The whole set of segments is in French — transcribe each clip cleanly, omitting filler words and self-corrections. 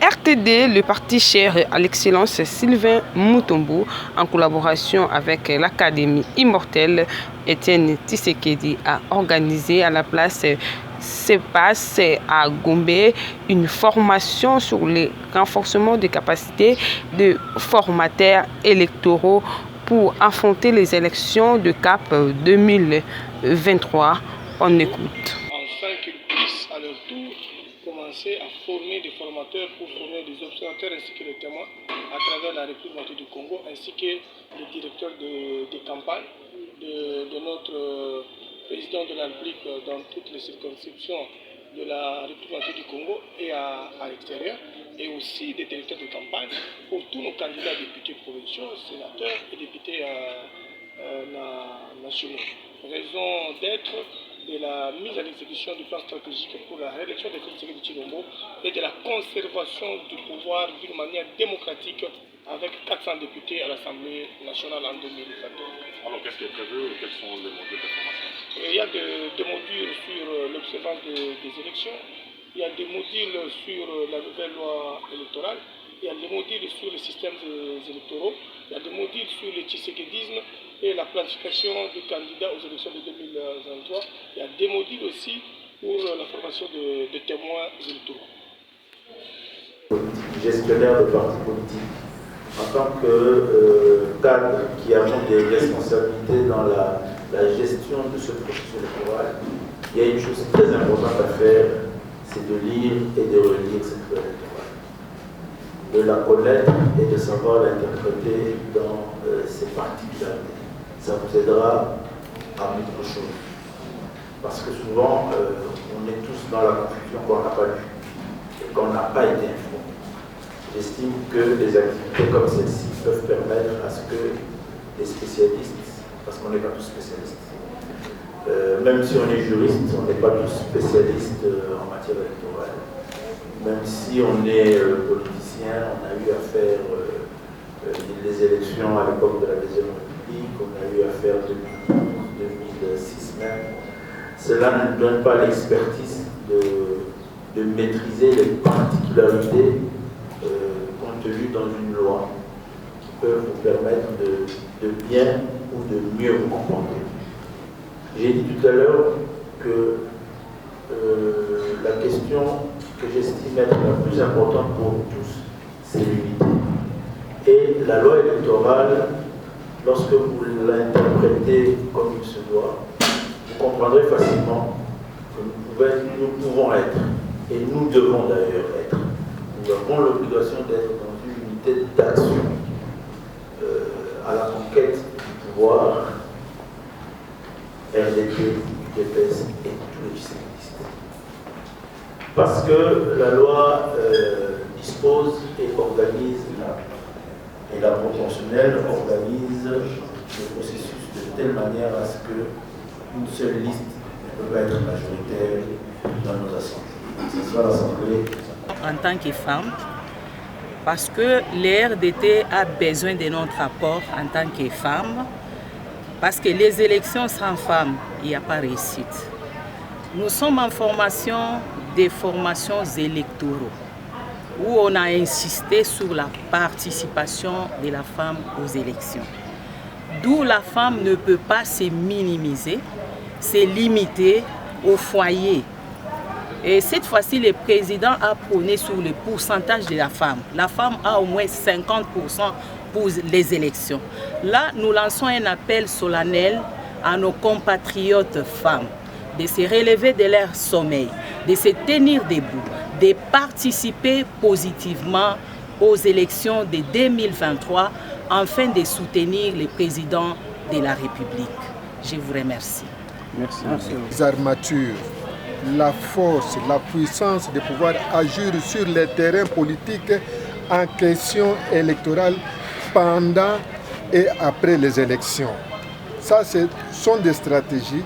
RTD, le parti cher à l'excellence Sylvain Mutombo, en collaboration avec l'Académie Immortelle Étienne Tshisekedi, a organisé à la place CEPAS à Gombe une formation sur le renforcement des capacités de formateurs électoraux pour affronter les élections de CAP 2023. On écoute. Enfin qu'ils puissent à leur tour commencer à former des formateurs pour former des observateurs ainsi que des témoins à travers la République du Congo ainsi que les directeurs des campagnes de notre président de la République dans toutes les circonscriptions de la République du Congo et à l'extérieur, et aussi des directeurs de campagne pour tous nos candidats députés provinciaux, sénateurs et députés nationaux. Raison d'être de la mise à l'exécution du plan stratégique pour la réélection des conseillers de Chilombo et de la conservation du pouvoir d'une manière démocratique avec 400 députés à l'Assemblée nationale en 2022. Alors qu'est-ce qui est prévu et quels sont les modules de formation? Il y a des modules sur l'observance des élections, il y a des modules sur la nouvelle loi électorale, il y a des modules sur les systèmes électoraux, il y a des modules sur le tshisekédisme et la planification des candidats aux élections de 2023. Il y a des modules aussi pour la formation de témoins électoraux. Gestionnaire de partis politiques, en tant que cadre qui a des responsabilités dans la gestion de ce processus électoral, il y a une chose très importante à faire, c'est de lire et de relire cette loi électorale, de la connaître et de savoir l'interpréter dans ses particularités. Ça vous aidera à beaucoup de choses. Parce que souvent, on est tous dans la confusion qu'on n'a pas lu et qu'on n'a pas été informé. J'estime que des activités comme celle-ci peuvent permettre à ce que les spécialistes, parce qu'on n'est pas tous spécialistes, même si on est juriste, on n'est pas tous spécialistes en matière électorale. Même si on est politicien, on a eu à faire les élections à l'époque de la Deuxième République, on a eu à faire 2006 même. Cela ne nous donne pas l'expertise de maîtriser les particularités contenues dans une loi qui peuvent vous permettre de bien ou de mieux vous comprendre. J'ai dit tout à l'heure que la question que j'estime être la plus importante pour nous tous, c'est l'unité. Et la loi électorale, lorsque vous l'interprétez comme il se doit, vous comprendrez facilement que nous pouvons être, et nous devons d'ailleurs être. Nous avons l'obligation d'être dans une unité d'action à la conquête du pouvoir, RDP, UDPS et tous les syndicalistes. Parce que la loi dispose et organise et la proportionnelle organise le processus de telle manière à ce qu'une seule liste ne peut pas être majoritaire dans nos assemblées. Ce soit l'Assemblée. En tant que femme, parce que le RDT a besoin de notre apport en tant que femme, parce que les élections sans femmes, il n'y a pas réussite. Nous sommes en formation des formations électoraux, où on a insisté sur la participation de la femme aux élections. D'où la femme ne peut pas se minimiser, se limiter au foyer. Et cette fois-ci, le président a prôné sur le pourcentage de la femme. La femme a au moins 50% pour les élections. Là, nous lançons un appel solennel à nos compatriotes femmes de se relever de leur sommeil, de se tenir debout, de participer positivement aux élections de 2023 afin de soutenir le président de la République. Je vous remercie. Merci. Les armatures, la force, la puissance de pouvoir agir sur les terrains politiques en question électorale pendant et après les élections. Ça, ce sont des stratégies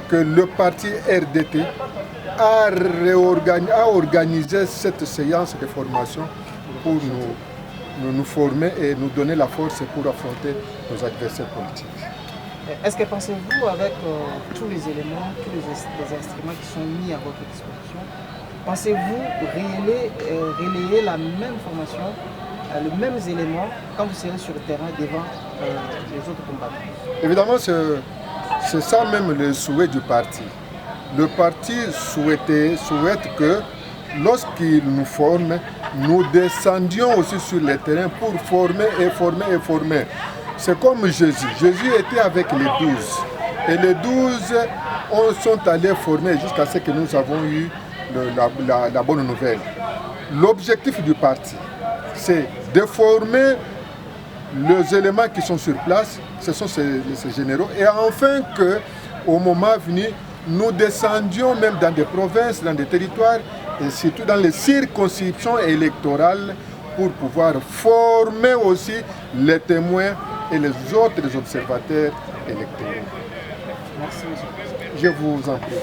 que le parti RDT a organisé cette séance de formation pour nous former et nous donner la force pour affronter nos adversaires politiques. Est-ce que pensez-vous, avec tous les éléments, tous les instruments qui sont mis à votre disposition, pensez-vous relayer la même formation, les mêmes éléments quand vous serez sur le terrain devant les autres combattants? Évidemment, c'est ça même le souhait du parti. Le parti souhaite que lorsqu'il nous forme, nous descendions aussi sur le terrain pour former et former et former. C'est comme Jésus. Jésus était avec les 12. Et les 12 sont allés former jusqu'à ce que nous avons eu la bonne nouvelle. L'objectif du parti, c'est de former les éléments qui sont sur place, ce sont ces généraux, et enfin qu'au moment venu, nous descendions même dans des provinces, dans des territoires, et surtout dans les circonscriptions électorales pour pouvoir former aussi les témoins et les autres observateurs électoraux. Merci, monsieur. Je vous en prie.